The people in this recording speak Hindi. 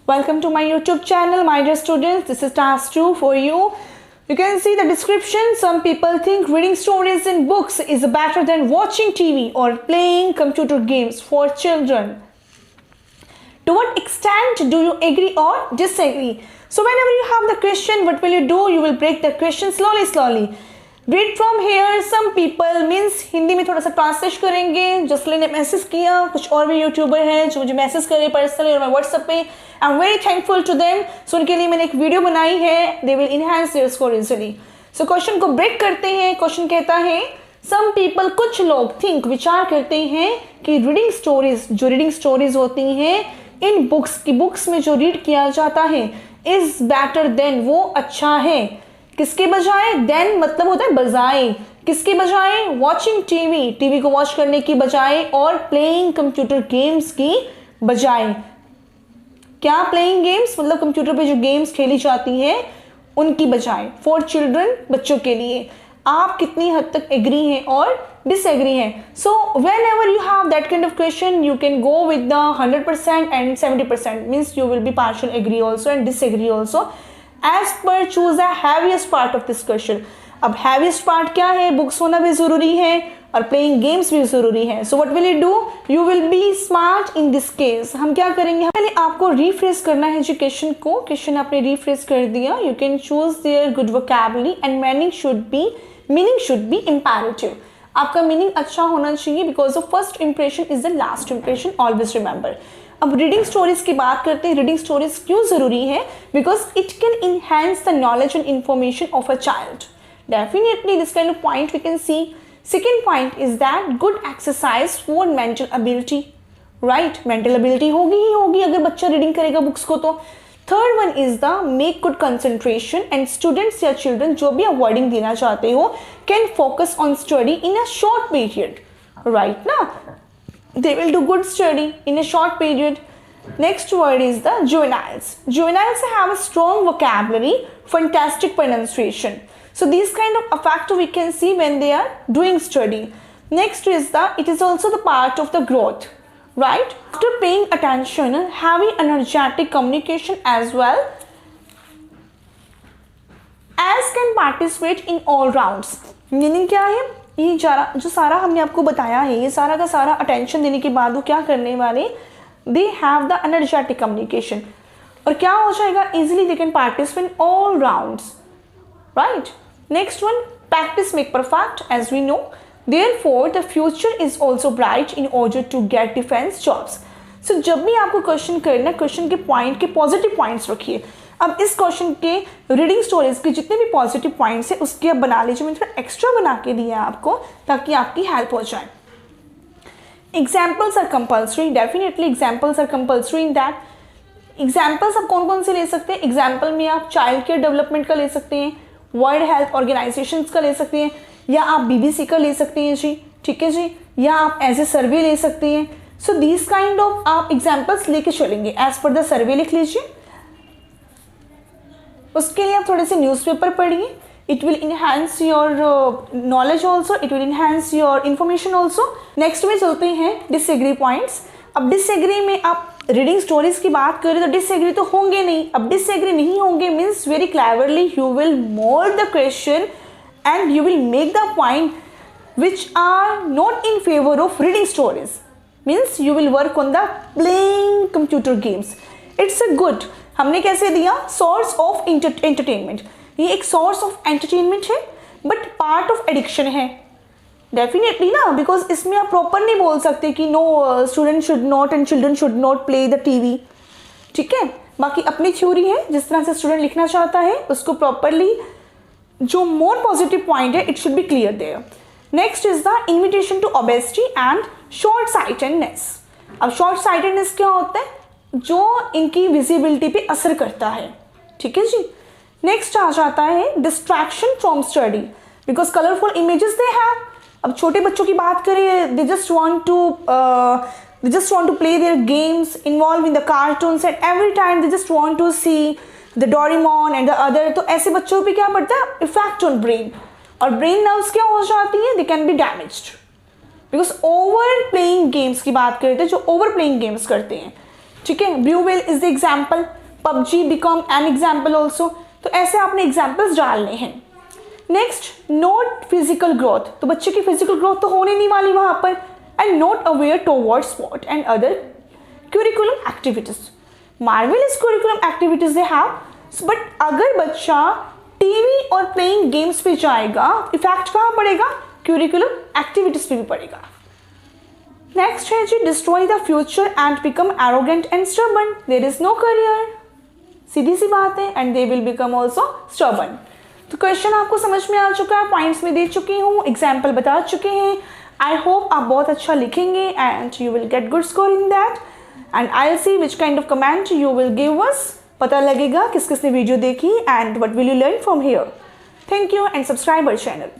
Welcome to my YouTube channel, my dear students. This is task 2 for you. You can see the description. Some people think reading stories in books is better than watching TV or playing computer games for children. To what extent do you agree or disagree? So whenever you have the question, what will you do? You will break the question slowly. Read from here. Some people means Hindi में थोड़ा सा ट्रांसलेट करेंगे. जसलिन ने मैसेज किया, कुछ और भी यूट्यूबर हैं जो मुझे मैसेज करे पर्सनली और मैं व्हाट्सएप पे. I am very thankful to them. So उनके लिए मैंने एक वीडियो बनाई है. They will enhance their score easily. So question को ब्रेक करते हैं. क्वेश्चन कहता है सम पीपल, कुछ लोग थिंक, विचार करते हैं कि रीडिंग स्टोरीज, जो रीडिंग स्टोरीज होती हैं इन बुक्स की, बुक्स में जो रीड किया जाता है इज बेटर देन, वो अच्छा है. किसके बजाय? देन मतलब होता है बजाय. किसके बजाय? वॉचिंग टीवी, टीवी को वॉच करने की बजाय, और प्लेइंग कंप्यूटर गेम्स की बजाय. क्या प्लेइंग गेम्स? मतलब कंप्यूटर पे जो गेम्स खेली जाती हैं उनकी बजाय. फॉर चिल्ड्रन, बच्चों के लिए. आप कितनी हद तक एग्री हैं और डिसएग्री हैं? So whenever you have that kind of question you can go with the 100% and 70%. Means you will be partial agree also and disagree also. As per choose the heaviest part of this question. अब heaviest part क्या है? बुक्स होना भी जरूरी है और प्लेइंग गेम्स भी जरूरी है. So what will you do? You will B smart in this case. हम क्या करेंगे? पहले आपको रिफ्रेश करना है एजुकेशन को. क्वेश्चन आपने रिफ्रेश कर दिया. You can choose their good vocabulary and meaning should be imperative. आपका मीनिंग अच्छा होना चाहिए because of first impression is the last impression. Always remember. अब रीडिंग स्टोरीज की बात करते हैं. रीडिंग स्टोरीज क्यों जरूरी है? Because it can enhance the knowledge and information of a child. Definitely this kind of point we can see. Second point is that good exercise for mental ability. Right, mental ability होगी ही होगी अगर बच्चा रीडिंग करेगा बुक्स को तो. Third one is the make good concentration and students या चिल्ड्रन जो भी आप वर्डिंग देना चाहते हो can focus on study in a short period. Right ना, they will do good study in a short period. Next word is the juveniles. Juveniles have a strong vocabulary, fantastic pronunciation. So these kind of a factor we can see when they are doing study. Next is it is also the part of the growth, right? After paying attention, having energetic communication as well as can participate in all rounds. Meaning क्या है? ये जो सारा हमने आपको बताया है, ये सारा का सारा अटेंशन देने के बाद वो क्या करने वाले? They have the energetic communication. और क्या हो जाएगा? Easily they can participate in all rounds. Right. Next one, practice make perfect as we know. Therefore the future is also bright in order to get defence jobs. So जब भी आपको क्वेश्चन करना, क्वेश्चन के पॉइंट के पॉजिटिव पॉइंट्स रखिए. अब इस क्वेश्चन के रीडिंग स्टोरीज के जितने भी पॉजिटिव पॉइंट्स हैं उसके आप बना लीजिए. मैंने थोड़ा एक्स्ट्रा बना के दिया आपको ताकि आपकी हेल्प हो जाए. Examples are compulsory. Definitely examples are compulsory in that. Examples आप कौन कौन से ले सकते हैं? एग्जाम्पल में आप चाइल्ड केयर डेवलपमेंट का ले सकते हैं, वर्ल्ड हेल्थ ऑर्गेनाइजेशन का ले सकते हैं, या आप BBC का ले सकते हैं जी. ठीक है जी. या आप एज ए सर्वे ले सकते हैं. सो दिस काइंड ऑफ आप एग्जाम्पल्स लेके चलेंगे. एज पर द सर्वे लिख लीजिए. उसके लिए आप थोड़े से न्यूज़पेपर पढ़िए. It will enhance your knowledge also, it will enhance your information also. Next में चलते हैं डिसएग्री पॉइंट्स. अब डिसएग्री में आप रीडिंग स्टोरीज की बात करें तो डिसएग्री तो होंगे नहीं. अब डिसएग्री नहीं होंगे means very cleverly you will mould the question and you will make the point which are not in favour of reading stories. Means you will work on the playing computer games. It's a good. हमने कैसे दिया? Source of entertainment. ये एक सोर्स ऑफ एंटरटेनमेंट है बट पार्ट ऑफ एडिक्शन है. डेफिनेटली ना, बिकॉज इसमें आप प्रॉपर नहीं बोल सकते कि no student should not and children should not play the TV. ठीक है. बाकी अपनी थ्योरी है, जिस तरह से स्टूडेंट लिखना चाहता है उसको प्रॉपरली, जो मोर पॉजिटिव पॉइंट है it should be clear there. Next is the invitation to obesity and short sightedness. अब शॉर्ट साइटेडनेस क्या होता है? जो इनकी विजिबिलिटी पे असर करता है. ठीक है जी. नेक्स्ट आ जाता है distraction from study because colourful images they have. अब छोटे बच्चों की बात करें, they just want to play their games, involve in the cartoons and every time they just want to see the Doraemon and the other. तो ऐसे बच्चों पे क्या पड़ता है? Effect on brain. और ब्रेन नर्व्स क्या हो जाती है? They can be damaged because over playing games की बात करें तो जो ओवर प्लेइंग गेम्स करते हैं. ठीक है. Blue whale is the example. PUBG become an example also. तो ऐसे आपने एग्जाम्पल्स डालने हैं. Next, note physical growth. तो बच्चे की फिजिकल ग्रोथ तो होने नहीं वाली वहाँ पर. And note aware towards sport and other curriculum activities. Marvelous curriculum activities they have. But अगर बच्चा टीवी और प्लेइंग गेम्स पे जाएगा, इफेक्ट कहाँ पड़ेगा? curriculum एक्टिविटीज पे भी पड़ेगा. नेक्स्ट है जी, destroy the future and become arrogant and stubborn. There is no career. सीधी सी बात है. And they will become also stubborn. तो क्वेश्चन आपको समझ में आ चुका है, पॉइंट्स में दे चुकी हूँ, एग्जाम्पल बता चुके हैं. आई होप आप बहुत अच्छा लिखेंगे and you will get good score in that. And I see which kind of comment you will give us. पता लगेगा किस किसने वीडियो देखी and what will you learn from here. Thank you and subscribe our channel.